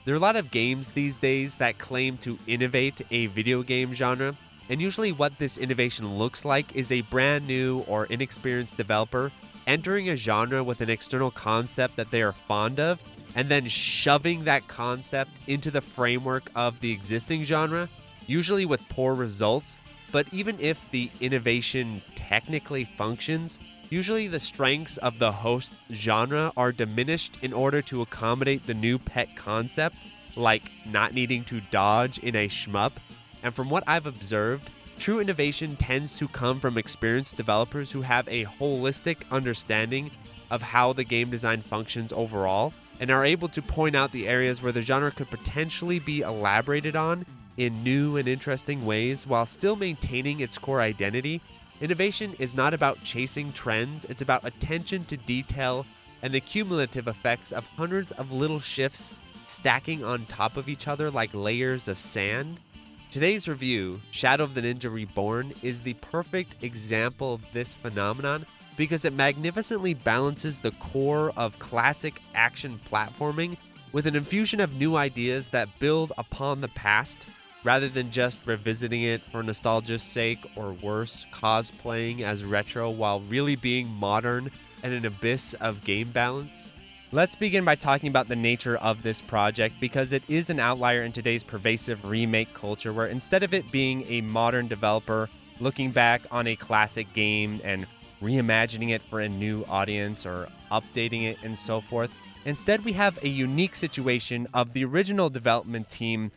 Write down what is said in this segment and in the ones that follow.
There are a lot of games these days that claim to innovate a video game genre, and usually what this innovation looks like is a brand new or inexperienced developer entering a genre with an external concept that they are fond of, and then shoving that concept into the framework of the existing genre, usually with poor results. But even if the innovation technically functions, usually the strengths of the host genre are diminished in order to accommodate the new pet concept, like not needing to dodge in a shmup. And from what I've observed, true innovation tends to come from experienced developers who have a holistic understanding of how the game design functions overall, and are able to point out the areas where the genre could potentially be elaborated on in new and interesting ways while still maintaining its core identity. Innovation is not about chasing trends, it's about attention to detail and the cumulative effects of hundreds of little shifts stacking on top of each other like layers of sand. Today's review, Shadow of the Ninja Reborn, is the perfect example of this phenomenon because it magnificently balances the core of classic action platforming with an infusion of new ideas that build upon the past rather than just revisiting it for nostalgia's sake, or worse, cosplaying as retro while really being modern and an abyss of game balance. Let's begin by talking about the nature of this project because it is an outlier in today's pervasive remake culture where instead of it being a modern developer looking back on a classic game and reimagining it for a new audience or updating it and so forth, instead we have a unique situation of the original development team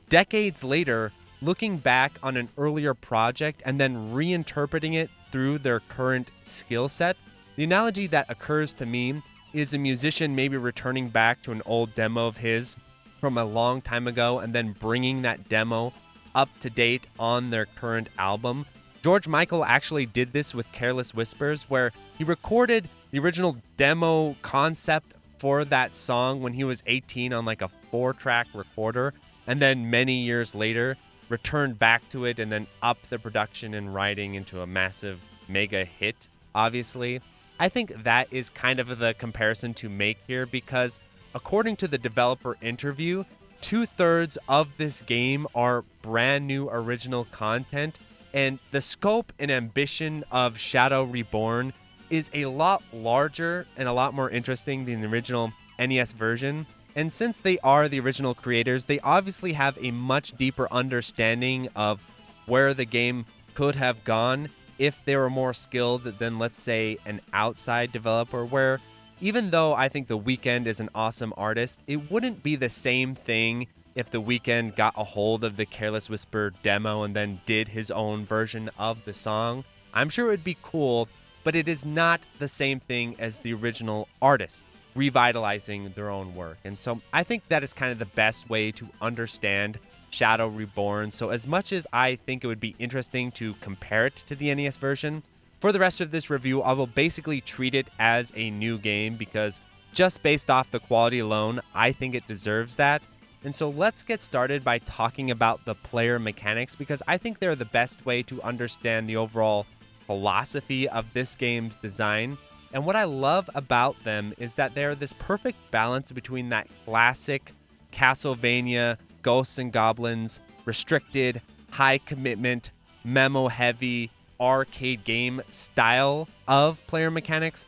decades later looking back on an earlier project and then reinterpreting it through their current skill set. The analogy that occurs to me is a musician maybe returning back to an old demo of his from a long time ago and then bringing that demo up to date on their current album. George Michael actually did this with Careless Whispers, where he recorded the original demo concept for that song when he was 18 on like a 4-track recorder, and then many years later returned back to it and then upped the production and writing into a massive mega hit, obviously. I think that is kind of the comparison to make here because according to the developer interview, 2/3 of this game are brand new original content, and the scope and ambition of Shadow Reborn is a lot larger and a lot more interesting than the original NES version. And since they are the original creators, they obviously have a much deeper understanding of where the game could have gone if they were more skilled than, let's say, an outside developer, where even though I think The Weeknd is an awesome artist, it wouldn't be the same thing if The Weeknd got a hold of the Careless Whisper demo and then did his own version of the song. I'm sure it would be cool, but it is not the same thing as the original artist revitalizing their own work. And so I think that is kind of the best way to understand Shadow Reborn. So as much as I think it would be interesting to compare it to the NES version, for the rest of this review, I will basically treat it as a new game because just based off the quality alone, I think it deserves that. And so let's get started by talking about the player mechanics because I think they're the best way to understand the overall philosophy of this game's design. And what I love about them is that they're this perfect balance between that classic Castlevania, Ghosts N Goblins, restricted, high commitment, memo heavy, arcade game style of player mechanics,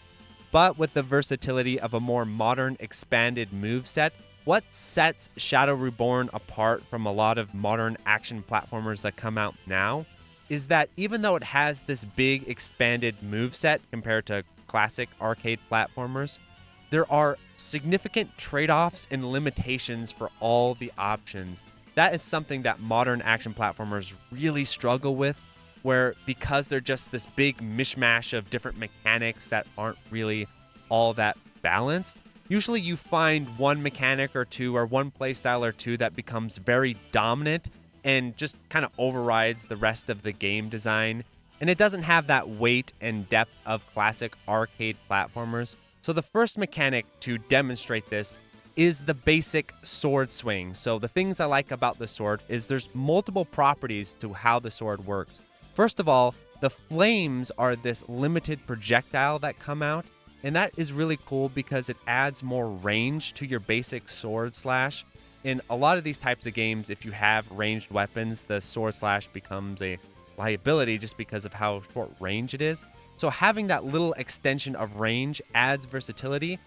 but with the versatility of a more modern, expanded moveset. What sets Shadow Reborn apart from a lot of modern action platformers that come out now is that even though it has this big expanded moveset compared to classic arcade platformers, there are significant trade-offs and limitations for all the options. That is something that modern action platformers really struggle with, where because they're just this big mishmash of different mechanics that aren't really all that balanced, usually you find one mechanic or two or one playstyle or two that becomes very dominant and just kind of overrides the rest of the game design. And it doesn't have that weight and depth of classic arcade platformers. So the first mechanic to demonstrate this is the basic sword swing. So the things I like about the sword is there's multiple properties to how the sword works. First of all, the flames are this limited projectile that come out, and that is really cool because it adds more range to your basic sword slash. in a lot of these types of games, if you have ranged weapons, the sword slash becomes a liability just because of how short range it is. So having that little extension of range adds versatility,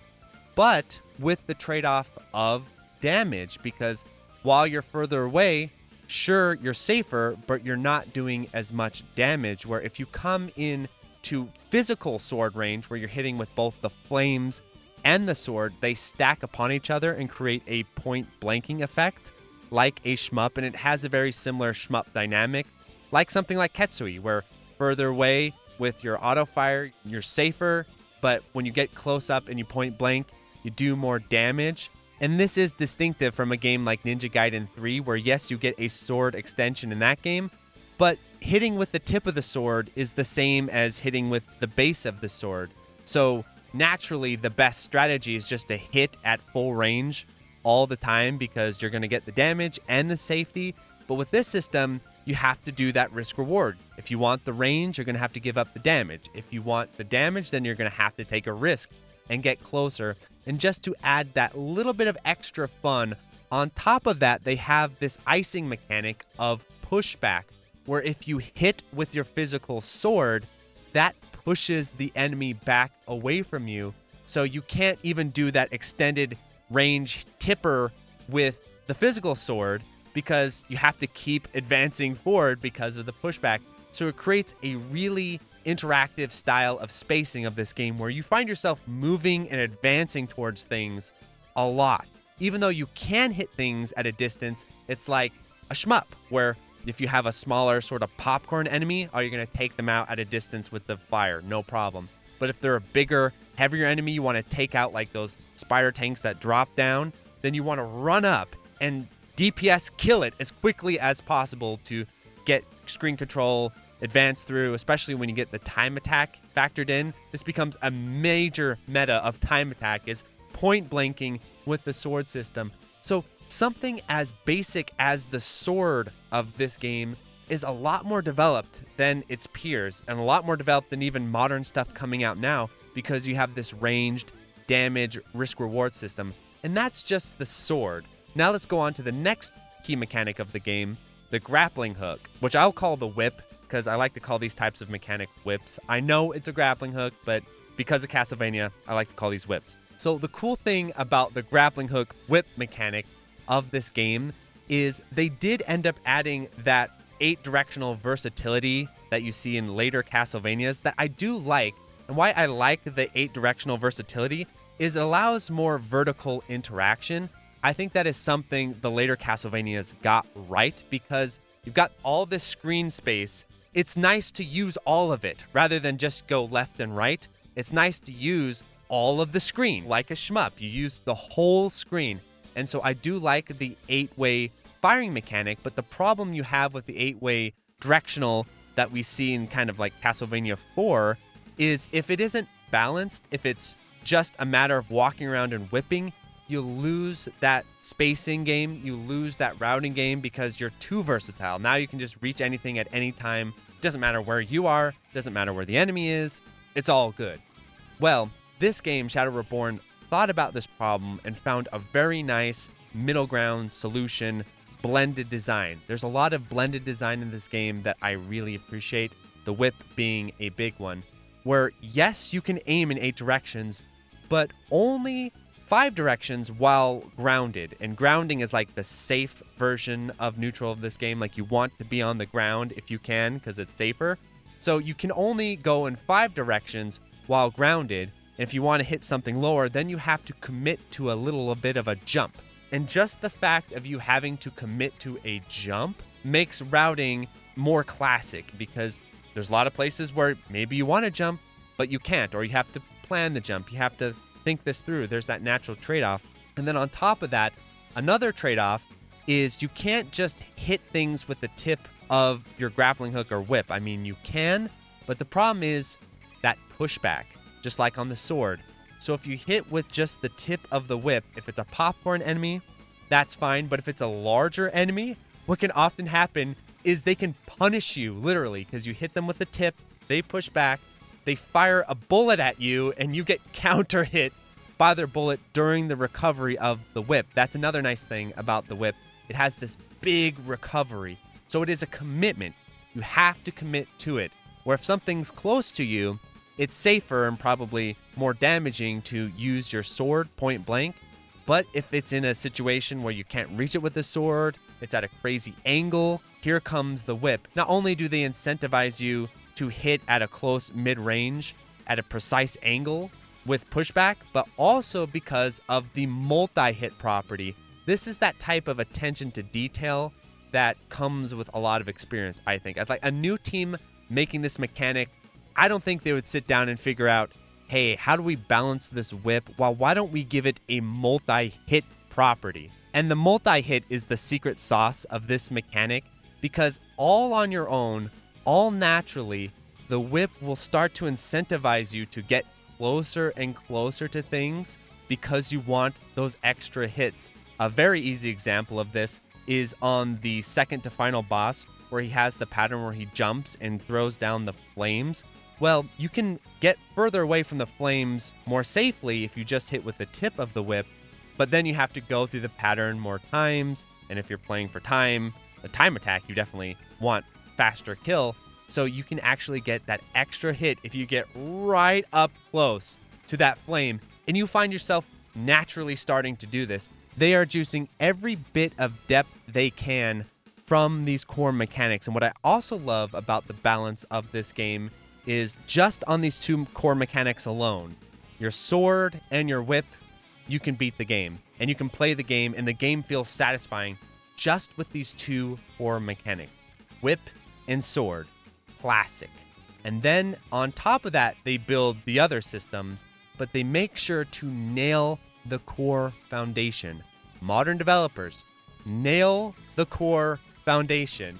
but with the trade-off of damage, because while you're further away, sure, you're safer, but you're not doing as much damage, where if you come in to physical sword range, where you're hitting with both the flames and the sword, they stack upon each other and create a point blanking effect like a shmup, and it has a very similar shmup dynamic, like something like Ketsui, where further away with your Autofire, you're safer, but when you get close up and you point blank, you do more damage. And this is distinctive from a game like Ninja Gaiden 3, where yes, you get a sword extension in that game, but hitting with the tip of the sword is the same as hitting with the base of the sword. So naturally, the best strategy is just to hit at full range all the time, because you're going to get the damage and the safety. But with this system, you have to do that risk reward. If you want the range, you're going to have to give up the damage. If you want the damage, then you're going to have to take a risk and get closer. And just to add that little bit of extra fun, on top of that, they have this icing mechanic of pushback, where if you hit with your physical sword, that pushes the enemy back away from you. So you can't even do that extended range tipper with the physical sword, because you have to keep advancing forward because of the pushback. So it creates a really interactive style of spacing of this game, where you find yourself moving and advancing towards things a lot. Even though you can hit things at a distance, it's like a shmup, where if you have a smaller sort of popcorn enemy, are you going to take them out at a distance with the fire? No problem. But if they're a bigger, heavier enemy you want to take out, like those spider tanks that drop down, then you want to run up and DPS kill it as quickly as possible to get screen control, advance through, especially when you get the time attack factored in. This becomes a major meta of time attack, is point blanking with the sword system. So something as basic as the sword of this game is a lot more developed than its peers, and a lot more developed than even modern stuff coming out now, because you have this ranged damage risk reward system. And that's just the sword. Now let's go on to the next key mechanic of the game, the grappling hook, which I'll call the whip, because I like to call these types of mechanics whips. I know it's a grappling hook, but because of Castlevania, I like to call these whips. So the cool thing about the grappling hook whip mechanic of this game is they did end up adding that 8-directional versatility that you see in later Castlevanias that I do like. And why I like the 8-directional versatility is it allows more vertical interaction. I think that is something the later Castlevanias got right, because you've got all this screen space. It's nice to use all of it rather than just go left and right. It's nice to use all of the screen like a shmup. You use the whole screen. And so I do like the 8-way firing mechanic, but the problem you have with the 8-way directional that we see in kind of like Castlevania 4 is if it isn't balanced, if it's just a matter of walking around and whipping, you lose that spacing game, you lose that routing game, because you're too versatile. Now you can just reach anything at any time. Doesn't matter where you are, doesn't matter where the enemy is, it's all good. Well, this game, Shadow Reborn, thought about this problem and found a very nice middle ground solution, blended design. There's a lot of blended design in this game that I really appreciate, the whip being a big one, where yes, you can aim in 8 directions, but only 5 directions while grounded. And grounding is like the safe version of neutral of this game. Like, you want to be on the ground if you can, because it's safer. So you can only go in 5 directions while grounded. And if you want to hit something lower, then you have to commit to a little bit of a jump. And just the fact of you having to commit to a jump makes routing more classic, because there's a lot of places where maybe you want to jump, but you can't, or you have to plan the jump. You have to think this through. There's that natural trade-off. And then on top of that, another trade-off is you can't just hit things with the tip of your grappling hook or whip. I mean, you can, but the problem is that pushback, just like on the sword. So if you hit with just the tip of the whip, if it's a popcorn enemy, that's fine. But if it's a larger enemy, what can often happen is they can punish you, literally, because you hit them with the tip, they push back, they fire a bullet at you, and you get counter hit by their bullet during the recovery of the whip. That's another nice thing about the whip. It has this big recovery. So it is a commitment. You have to commit to it. Where if something's close to you, it's safer and probably more damaging to use your sword point blank. But if it's in a situation where you can't reach it with the sword, it's at a crazy angle, here comes the whip. Not only do they incentivize you to hit at a close mid-range, at a precise angle with pushback, but also because of the multi-hit property. This is that type of attention to detail that comes with a lot of experience, I think. Like a new team making this mechanic, I don't think they would sit down and figure out, hey, how do we balance this whip? Well, why don't we give it a multi-hit property? And the multi-hit is the secret sauce of this mechanic, because all on your own, all naturally, the whip will start to incentivize you to get closer and closer to things because you want those extra hits. A very easy example of this is on the second to final boss, where he has the pattern where he jumps and throws down the flames. Well, you can get further away from the flames more safely if you just hit with the tip of the whip, but then you have to go through the pattern more times, and if you're playing for time, a time attack, you definitely want faster kill, so you can actually get that extra hit if you get right up close to that flame, and you find yourself naturally starting to do this. They are juicing every bit of depth they can from these core mechanics, and what I also love about the balance of this game is just on these two core mechanics alone, your sword and your whip, you can beat the game, and you can play the game, and the game feels satisfying just with these two core mechanics, whip and sword, classic. And then on top of that, they build the other systems, but they make sure to nail the core foundation. Modern developers, nail the core foundation.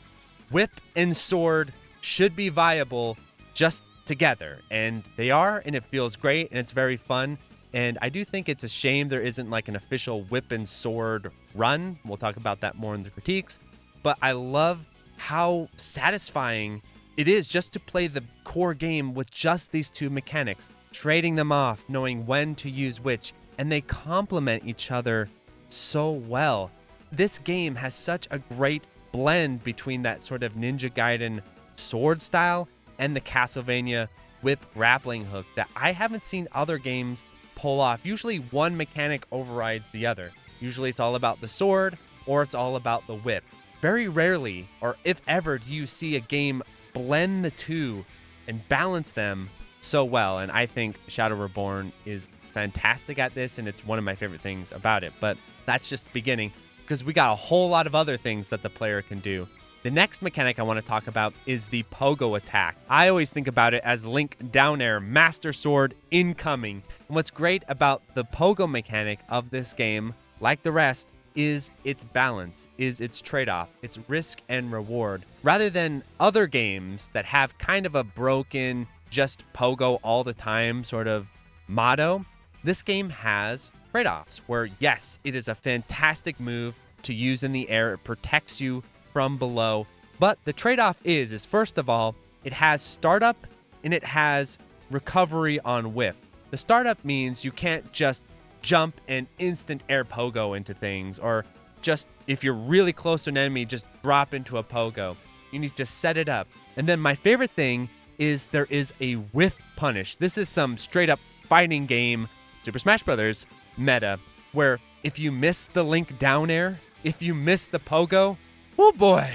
Whip and sword should be viable just together, and they are, and it feels great, and it's very fun. And I do think it's a shame there isn't like an official whip and sword run. We'll talk about that more in the critiques, but I love how satisfying it is just to play the core game with just these two mechanics, trading them off, knowing when to use which, and they complement each other so well. This game has such a great blend between that sort of Ninja Gaiden sword style and the Castlevania whip grappling hook that I haven't seen other games pull off. Usually one mechanic overrides the other. Usually it's all about the sword or it's all about the whip. Very rarely, or if ever, do you see a game blend the two and balance them so well. And I think Shadow Reborn is fantastic at this, and it's one of my favorite things about it. But that's just the beginning, because we got a whole lot of other things that the player can do. The next mechanic I want to talk about is the pogo attack. I always think about it as Link Down-Air Master Sword incoming. And what's great about the pogo mechanic of this game, like the rest, is its balance, is its trade-off, its risk and reward. Rather than other games that have kind of a broken, just pogo all the time sort of motto, this game has trade-offs where, yes, it is a fantastic move to use in the air. It protects you from below. But the trade-off is first of all, it has startup and it has recovery on whiff. The startup means you can't just jump and instant air pogo into things, or just if you're really close to an enemy, just drop into a pogo. You need to set it up. And then my favorite thing is there is a whiff punish. This is some straight up fighting game, Super Smash Bros. Meta, where if you miss the Link down air, if you miss the pogo, oh boy,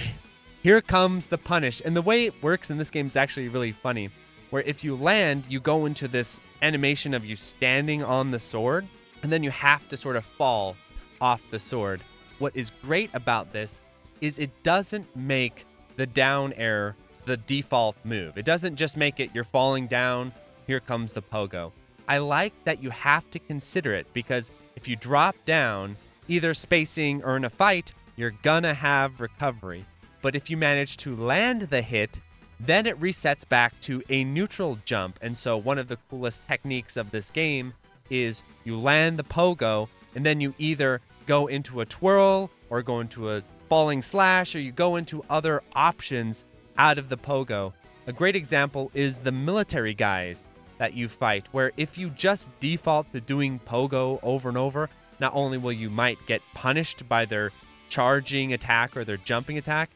here comes the punish. And the way it works in this game is actually really funny, where if you land, you go into this animation of you standing on the sword, and then you have to sort of fall off the sword. What is great about this is it doesn't make the down air the default move. It doesn't just make it you're falling down, here comes the pogo. I like that you have to consider it, because if you drop down, either spacing or in a fight, you're gonna have recovery. But if you manage to land the hit, then it resets back to a neutral jump. And so one of the coolest techniques of this game is you land the pogo, and then you either go into a twirl or go into a falling slash, or you go into other options out of the pogo. A great example is the military guys that you fight, where if you just default to doing pogo over and over, not only will you might get punished by their charging attack or their jumping attack,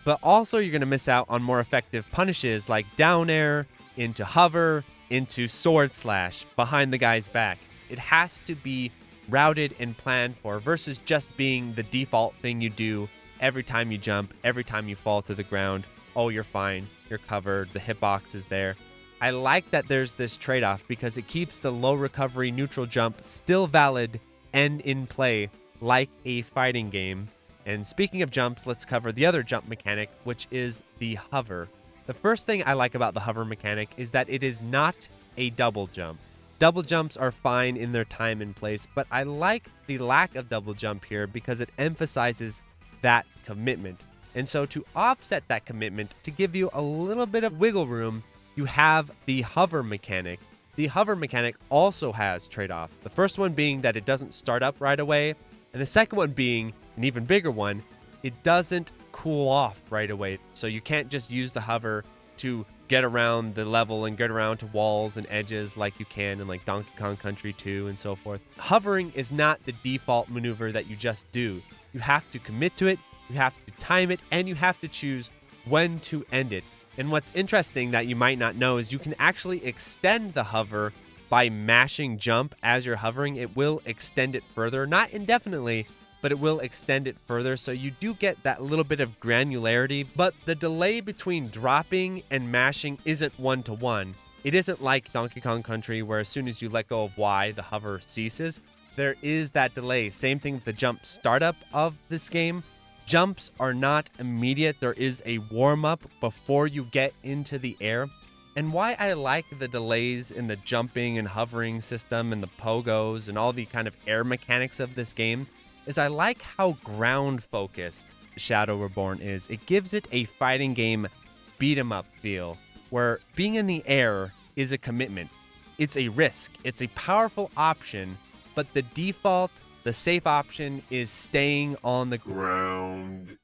but also you're going to miss out on more effective punishes like down air, into hover, into sword slash behind the guy's back. It has to be routed and planned for versus just being the default thing you do every time you jump, every time you fall to the ground. Oh, you're fine, you're covered, the hitbox is there. I like that there's this trade-off because it keeps the low recovery neutral jump still valid and in play like a fighting game. And speaking of jumps, let's cover the other jump mechanic, which is the hover. The first thing I like about the hover mechanic is that it is not a double jump. Double jumps are fine in their time and place, but I like the lack of double jump here because it emphasizes that commitment. And so to offset that commitment, to give you a little bit of wiggle room, you have the hover mechanic. The hover mechanic also has trade-offs. The first one being that it doesn't start up right away, and the second one being an even bigger one, it doesn't cool off right away. So you can't just use the hover to get around the level and get around to walls and edges like you can in like Donkey Kong Country 2 and so forth. Hovering is not the default maneuver that you just do. You have to commit to it, you have to time it, and you have to choose when to end it. And what's interesting that you might not know is you can actually extend the hover by mashing jump as you're hovering. It will extend it further, not indefinitely, but it will extend it further. So you do get that little bit of granularity, but the delay between dropping and mashing isn't one-to-one. It isn't like Donkey Kong Country where as soon as you let go of Y, the hover ceases. There is that delay. Same thing with the jump startup of this game. Jumps are not immediate. There is a warm-up before you get into the air. And why I like the delays in the jumping and hovering system and the pogos and all the kind of air mechanics of this game is I like how ground-focused Shadow Reborn is. It gives it a fighting game beat-em-up feel, where being in the air is a commitment. It's a risk. It's a powerful option, but the default, the safe option is staying on the ground.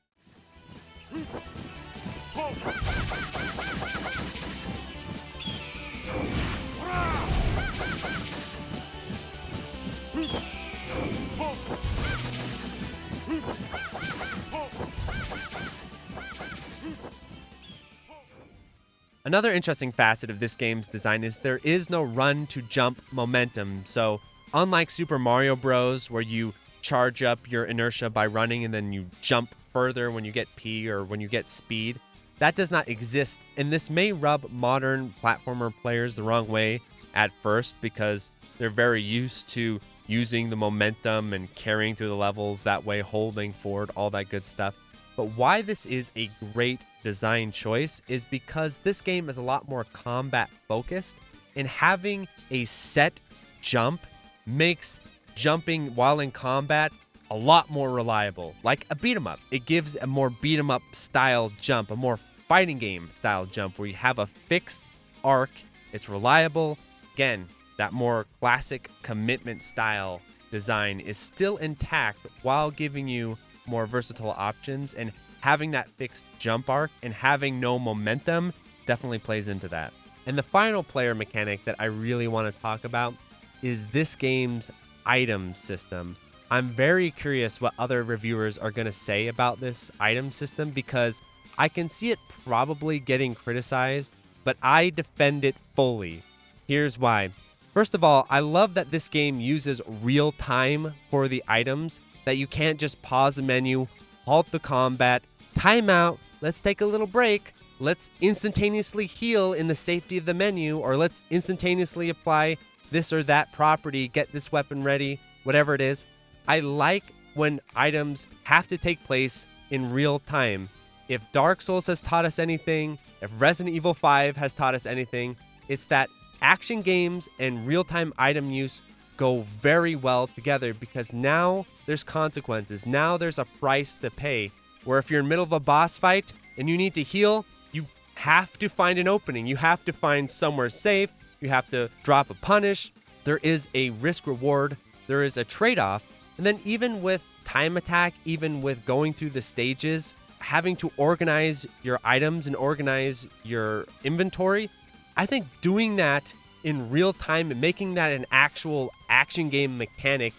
Another interesting facet of this game's design is there is no run to jump momentum. So unlike Super Mario Bros, where you charge up your inertia by running and then you jump further when you get P or when you get speed, that does not exist. And this may rub modern platformer players the wrong way at first because they're very used to using the momentum and carrying through the levels that way, holding forward, all that good stuff. But why this is a great design choice is because this game is a lot more combat focused, and having a set jump makes jumping while in combat a lot more reliable, like a beat 'em up. It gives a more beat 'em up style jump, a more fighting game style jump where you have a fixed arc. It's reliable. Again, that more classic commitment style design is still intact while giving you more versatile options, and having that fixed jump arc and having no momentum definitely plays into that. And the final player mechanic that I really want to talk about is this game's item system. I'm very curious what other reviewers are going to say about this item system because I can see it probably getting criticized, but I defend it fully. Here's why. First of all, I love that this game uses real time for the items, that you can't just pause the menu, halt the combat, time out, let's take a little break, let's instantaneously heal in the safety of the menu, or let's instantaneously apply this or that property, get this weapon ready, whatever it is. I like when items have to take place in real time. If Dark Souls has taught us anything, if Resident Evil 5 has taught us anything, it's that action games and real-time item use go very well together because now there's consequences. Now there's a price to pay. Where if you're in the middle of a boss fight and you need to heal, you have to find an opening. You have to find somewhere safe. You have to drop a punish. There is a risk reward. There is a trade-off. And then even with time attack, even with going through the stages, having to organize your items and organize your inventory, I think doing that in real time and making that an actual action game mechanic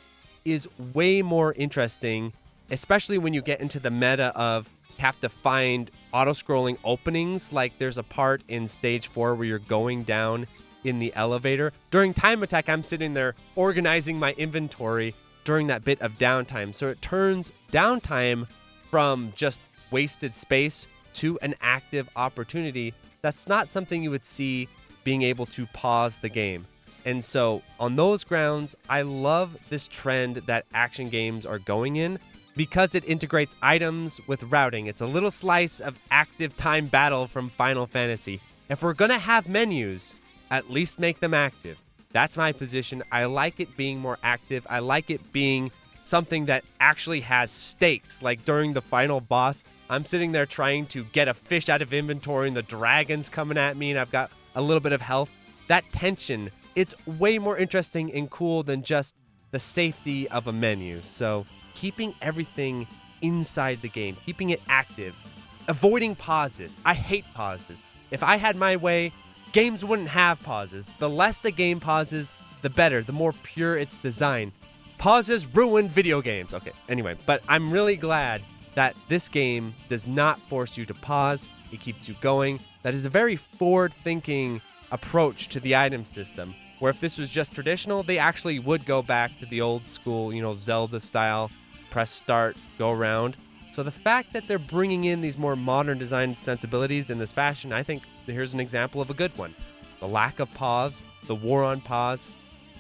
is way more interesting, especially when you get into the meta of have to find auto-scrolling openings. Like there's a part in stage 4 where you're going down in the elevator. During time attack, I'm sitting there organizing my inventory during that bit of downtime. So it turns downtime from just wasted space to an active opportunity. That's not something you would see being able to pause the game. And so on those grounds, I love this trend that action games are going in because it integrates items with routing. It's a little slice of active time battle from Final Fantasy. If we're going to have menus, at least make them active. That's my position. I like it being more active. I like it being something that actually has stakes. Like during the final boss, I'm sitting there trying to get a fish out of inventory and the dragon's coming at me and I've got a little bit of health. That tension, it's way more interesting and cool than just the safety of a menu. So keeping everything inside the game, keeping it active, avoiding pauses. I hate pauses. If I had my way, games wouldn't have pauses. The less the game pauses, the better, the more pure its design. Pauses ruin video games. Okay, anyway, but I'm really glad that this game does not force you to pause. It keeps you going. That is a very forward-thinking approach to the item system, where if this was just traditional, they actually would go back to the old school, Zelda style, press start, go around. So the fact that they're bringing in these more modern design sensibilities in this fashion, I think here's an example of a good one. The lack of pause, the war on pause,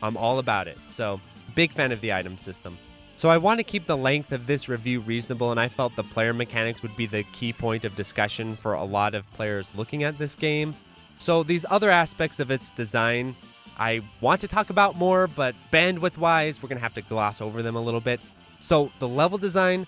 I'm all about it. So big fan of the item system. So I want to keep the length of this review reasonable, and I felt the player mechanics would be the key point of discussion for a lot of players looking at this game. So these other aspects of its design, I want to talk about more, but bandwidth-wise, we're going to have to gloss over them a little bit. So the level design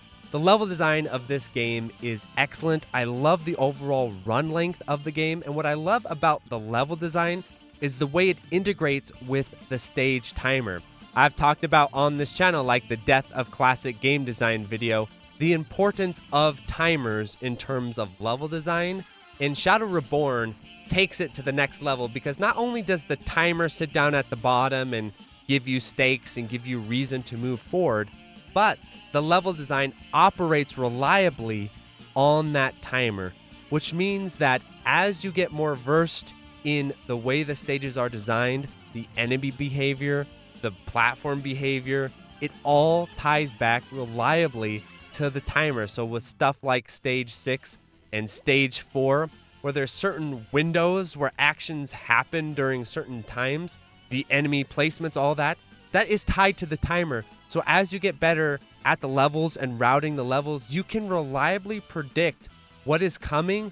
of this game is excellent. I love the overall run length of the game, and what I love about the level design is the way it integrates with the stage timer. I've talked about on this channel, like the Death of Classic Game Design video, the importance of timers in terms of level design, and Shadow Reborn takes it to the next level because not only does the timer sit down at the bottom and give you stakes and give you reason to move forward, but the level design operates reliably on that timer, which means that as you get more versed in the way the stages are designed, the enemy behavior, the platform behavior, it all ties back reliably to the timer. So with stuff like stage 6 and stage 4, where there's certain windows where actions happen during certain times, the enemy placements, all that is tied to the timer. So as you get better at the levels and routing the levels, you can reliably predict what is coming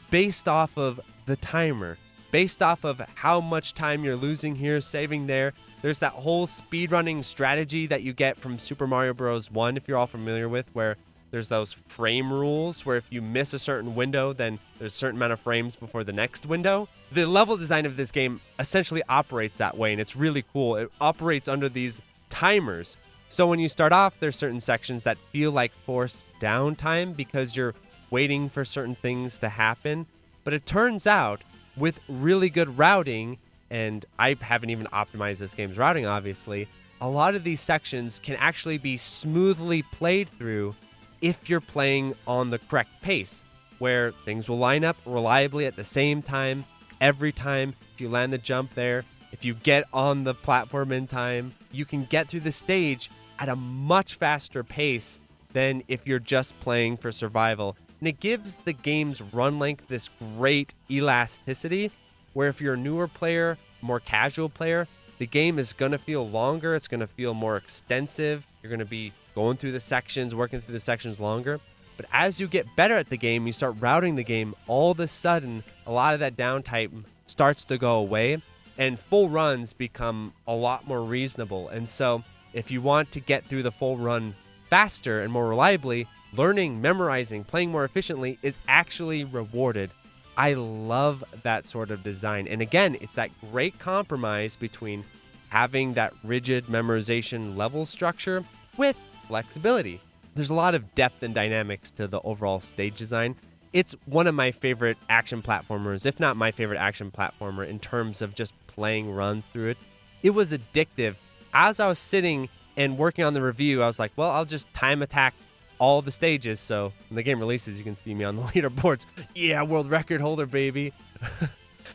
based off of the timer, based off of how much time you're losing here, saving there. There's that whole speedrunning strategy that you get from Super Mario Bros. 1, if you're all familiar with, where there's those frame rules where if you miss a certain window, then there's a certain amount of frames before the next window. The level design of this game essentially operates that way, and it's really cool. It operates under these timers. So when you start off, there's certain sections that feel like forced downtime because you're waiting for certain things to happen. But it turns out, with really good routing, and I haven't even optimized this game's routing, obviously, a lot of these sections can actually be smoothly played through if you're playing on the correct pace, where things will line up reliably at the same time every time. If you land the jump there, if you get on the platform in time, you can get through the stage at a much faster pace than if you're just playing for survival. And it gives the game's run length this great elasticity, where if you're a newer player, more casual player, the game is going to feel longer. It's going to feel more extensive. You're going to be going through the sections, working through the sections longer. But as you get better at the game, you start routing the game, all of a sudden, a lot of that downtime starts to go away, and full runs become a lot more reasonable. And so if you want to get through the full run faster and more reliably, learning, memorizing, playing more efficiently is actually rewarded. I love that sort of design. And again, it's that great compromise between having that rigid memorization level structure with flexibility. There's a lot of depth and dynamics to the overall stage design. It's one of my favorite action platformers, if not my favorite action platformer in terms of just playing runs through it. It was addictive. As I was sitting and working on the review, I was like, well, I'll just time attack all the stages. So when the game releases, you can see me on the leaderboards. Yeah, world record holder, baby.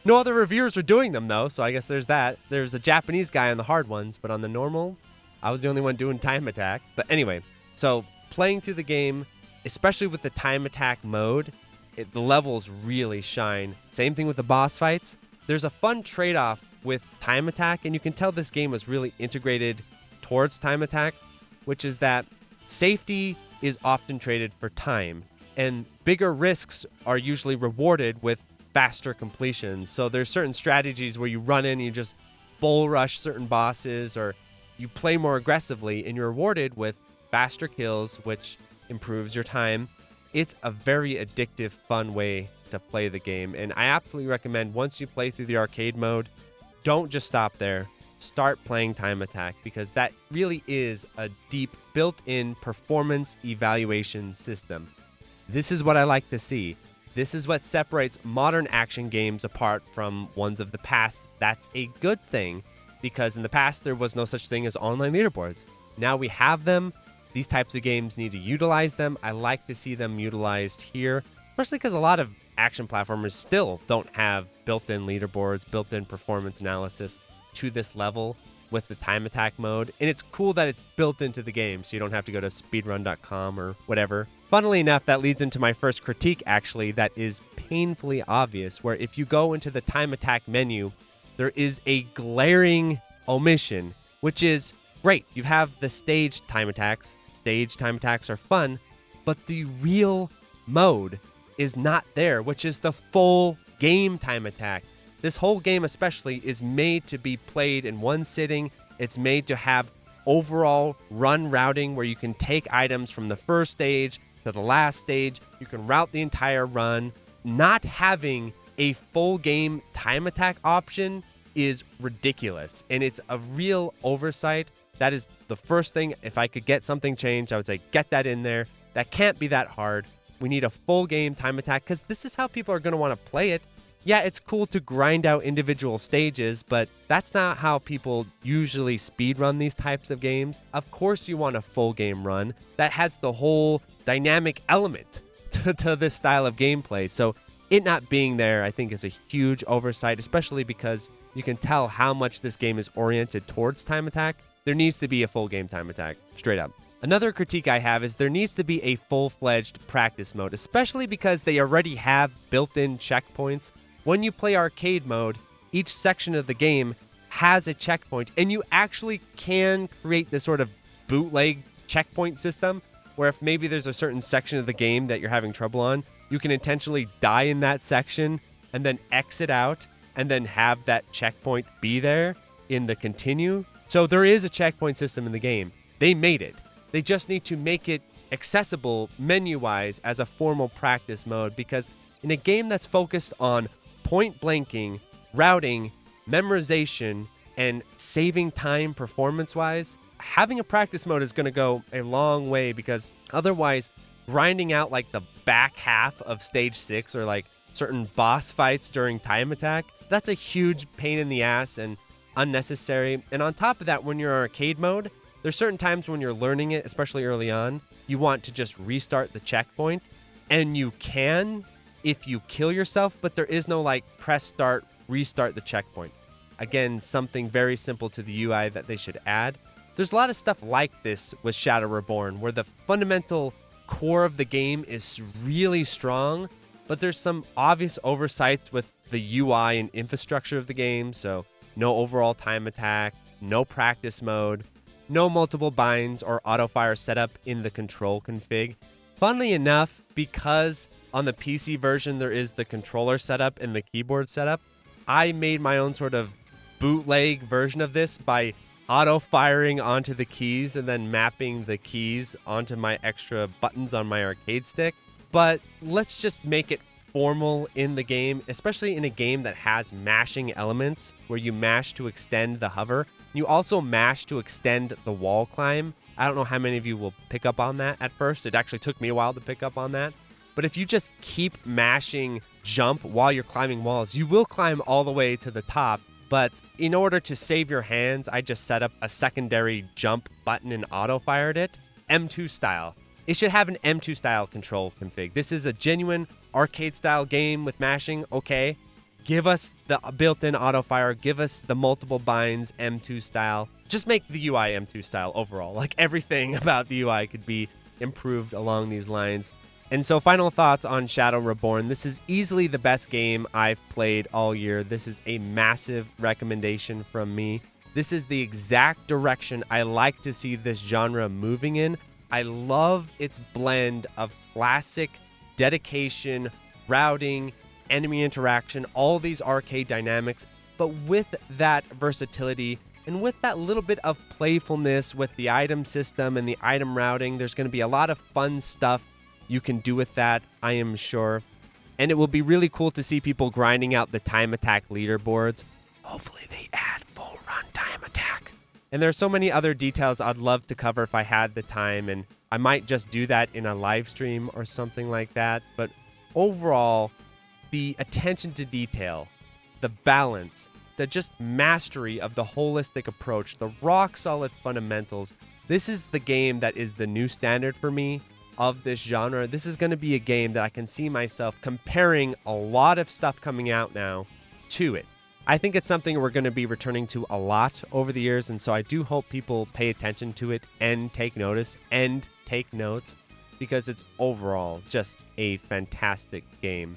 No other reviewers were doing them, though, so I guess there's that. There's a Japanese guy on the hard ones, but on the normal, I was the only one doing time attack. But anyway, so playing through the game, especially with the time attack mode, the levels really shine. Same thing with the boss fights. There's a fun trade-off with time attack, and you can tell this game was really integrated towards time attack, which is that safety is often traded for time, and bigger risks are usually rewarded with faster completions. So there's certain strategies where you run in and you just bull rush certain bosses, or you play more aggressively and you're rewarded with faster kills, which improves your time. It's a very addictive, fun way to play the game, and I absolutely recommend once you play through the arcade mode, don't just stop there. Start playing time attack, because that really is a deep built-in performance evaluation system. This is what I like to see. This is what separates modern action games apart from ones of the past. That's a good thing, because in the past there was no such thing as online leaderboards. Now we have them. These types of games need to utilize them. I like to see them utilized here, especially because a lot of action platformers still don't have built-in leaderboards, built-in performance analysis to this level with the time attack mode. And it's cool that it's built into the game, so you don't have to go to speedrun.com or whatever. Funnily enough, that leads into my first critique, actually, that is painfully obvious, where if you go into the time attack menu, there is a glaring omission, which is great. You have the stage time attacks. Stage time attacks are fun, but the real mode is not there, which is the full game time attack. This whole game especially is made to be played in one sitting. It's made to have overall run routing where you can take items from the first stage to the last stage. You can route the entire run. Not having a full game time attack option is ridiculous, and it's a real oversight. That is the first thing. If I could get something changed, I would say get that in there. That can't be that hard. We need a full game time attack, because this is how people are going to want to play it. Yeah, it's cool to grind out individual stages, but that's not how people usually speedrun these types of games. Of course you want a full game run. That adds the whole dynamic element to this style of gameplay. So it not being there, I think, is a huge oversight, especially because you can tell how much this game is oriented towards time attack. There needs to be a full game time attack, straight up. Another critique I have is there needs to be a full-fledged practice mode, especially because they already have built-in checkpoints. When you play arcade mode, each section of the game has a checkpoint, and you actually can create this sort of bootleg checkpoint system where if maybe there's a certain section of the game that you're having trouble on, you can intentionally die in that section and then exit out and then have that checkpoint be there in the continue. So there is a checkpoint system in the game. They made it. They just need to make it accessible menu-wise as a formal practice mode, because in a game that's focused on point blanking, routing, memorization, and saving time performance-wise, having a practice mode is going to go a long way, because otherwise grinding out like the back half of stage 6 or like certain boss fights during time attack, that's a huge pain in the ass and unnecessary. And on top of that, when you're in arcade mode, there's certain times when you're learning it, especially early on, you want to just restart the checkpoint, and you can if you kill yourself, but there is no like press start, restart the checkpoint. Again, something very simple to the UI that they should add. There's a lot of stuff like this with Shadow Reborn, where the fundamental core of the game is really strong, but there's some obvious oversights with the UI and infrastructure of the game. So no overall time attack, no practice mode, no multiple binds or Autofire setup in the control config. Funnily enough, because on the PC version there is the controller setup and the keyboard setup, I made my own sort of bootleg version of this by auto-firing onto the keys and then mapping the keys onto my extra buttons on my arcade stick. But let's just make it formal in the game, especially in a game that has mashing elements where you mash to extend the hover. You also mash to extend the wall climb. I don't know how many of you will pick up on that at first. It actually took me a while to pick up on that. But if you just keep mashing jump while you're climbing walls, you will climb all the way to the top. But in order to save your hands, I just set up a secondary jump button and auto-fired it, M2 style. It should have an M2 style control config. This is a genuine arcade style game with mashing, okay. Give us the built-in auto-fire, give us the multiple binds M2 style. Just make the UI M2 style overall. Like everything about the UI could be improved along these lines. And so final thoughts on Shadow Reborn. This is easily the best game I've played all year. This is a massive recommendation from me. This is the exact direction I like to see this genre moving in. I love its blend of classic dedication, routing, enemy interaction, all these arcade dynamics, but with that versatility and with that little bit of playfulness with the item system and the item routing. There's going to be a lot of fun stuff you can do with that, I am sure. And it will be really cool to see people grinding out the time attack leaderboards. Hopefully they add full run time attack. And there's so many other details I'd love to cover if I had the time, and I might just do that in a live stream or something like that. But overall, the attention to detail, the balance, the just mastery of the holistic approach, the rock solid fundamentals. This is the game that is the new standard for me of this genre. This is going to be a game that I can see myself comparing a lot of stuff coming out now to it. I think it's something we're going to be returning to a lot over the years, and so I do hope people pay attention to it and take notice and take notes, because it's overall just a fantastic game.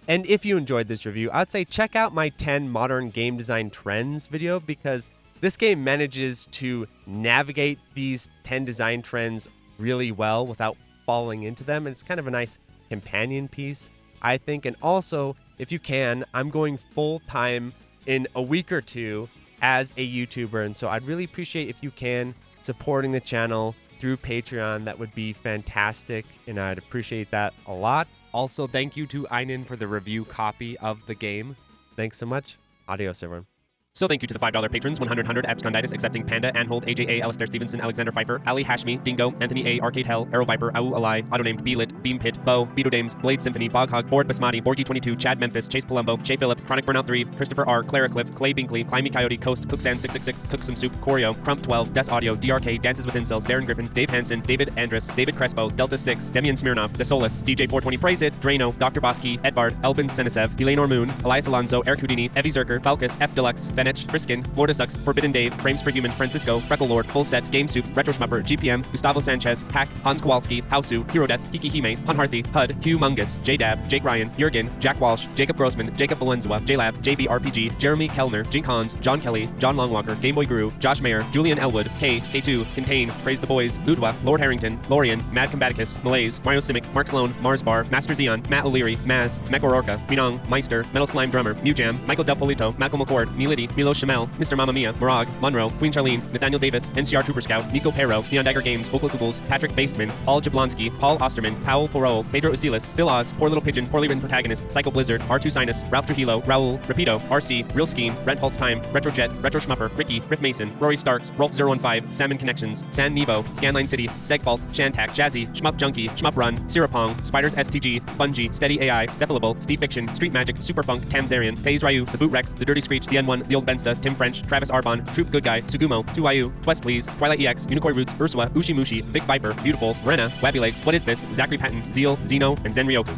And if you enjoyed this review, I'd say check out my 10 modern game design trends video, because this game manages to navigate these 10 design trends really well without falling into them, and it's kind of a nice companion piece, I think. And also, if you can, I'm going full-time in a week or two as a YouTuber, and so I'd really appreciate if you can supporting the channel through Patreon. That would be fantastic, and I'd appreciate that a lot. Also, thank you to Einen for the review copy of the game. Thanks so much. Adios, everyone. So thank you to the $5 patrons, 100 Absconditis, Accepting Panda, Anhold, AJA, Alistair Stevenson, Alexander Pfeiffer, Ali Hashmi, Dingo, Anthony A, Arcade Hell, Arrow Viper, Au Alai, Autonamed, Beelit, Beam Pit, Bo, Beto Dames, Blade Symphony, Boghog, Board Basmati, Borgie22, Chad Memphis, Chase Palumbo, Shay Phillip, Chronic Burnout 3, Christopher R, Clara Cliff, Clay Binkley, Climby Coyote, Coast, Cooksan 666, Cook Some Soup, Corio, Crump 12, Des Audio, DRK, Dances with Incels, Darren Griffin, Dave Hansen, David Andrus, David Crespo, Delta 6, Demian Smirnov, The Solus, DJ 420 Praise It, Drano, Dr. Bosky, Edvard, Elvin Senisev, Elanor Moon, Elias Alonso, Eric Houdini, Evie Zerker, Falcus, F Deluxe, Fenech, Friskin, Florida Sucks, Forbidden Dave, Frames Per Human, Francisco, Freckle Lord, Full Set, Game Soup, Retro Schmupper, GPM, Gustavo Sanchez, Hack, Hans Kowalski, Hausu, Hero Death, Hiki Hime, Hunharthy, Hud, Humongous, J-Dab, Jake Ryan, Jurgen, Jack Walsh, Jacob Grossman, Jacob Valenzuela, JLab, JBRPG, Jeremy Kellner, Jink Hans, John Kelly, John Longwalker, Gameboy Guru, Josh Mayer, Julian Elwood, K, K2, Contain, Praise the Boys, Ludwa, Lord Harrington, Lorian, Mad Combaticus, Malaise, Mario Simic, Mark Sloan, Mars Bar, Master Zeon, Matt O'Leary, Maz, Mechororca, Minong, Meister, Metal Slime Drummer, New Jam, Michael Del Polito, Malcolm McCord, Milady, Milo Shamel, Mr. Mamma Mia, Morag, Monroe, Queen Charlene, Nathaniel Davis, NCR Trooper Scout, Nico Perro, Neon Dagger Games, Okla Kugels, Patrick Baseman, Paul Jablonski, Paul Osterman, Powell Porol, Pedro Usilis, Phil Oz, Poor Little Pigeon, Poorly Written Protagonist, Psycho Blizzard, R2 Sinus, Ralph Trujillo, Raul, Rapido, RC, Real Scheme, Brent Holtz Time, Retrojet, Retro Schmupper, Ricky, Riff Mason, Rory Starks, Rolf015, Salmon Connections, San Nevo, Scanline City, Segfault, Shantak, Jazzy, Shmup Junkie, Shmup Run, Sirapong, Spiders STG, Spongy, Steady AI, Stepalable, Steve Fiction, Street Magic, Superfunk, Tamzarian, Taze Ryu, The Boot Rex, The Dirty Screech, The N1, The Old Bensta, Tim French, Travis Arbon, Troop Good Guy, Sugumo, 2YU, Twest Please, Twilight EX, Unicorn Roots, Ursula, Ushimushi, Vic Viper, Beautiful, Brenna, Wabby Legs, What Is This, Zachary Patton, Zeal, Zeno, and Zenryoku.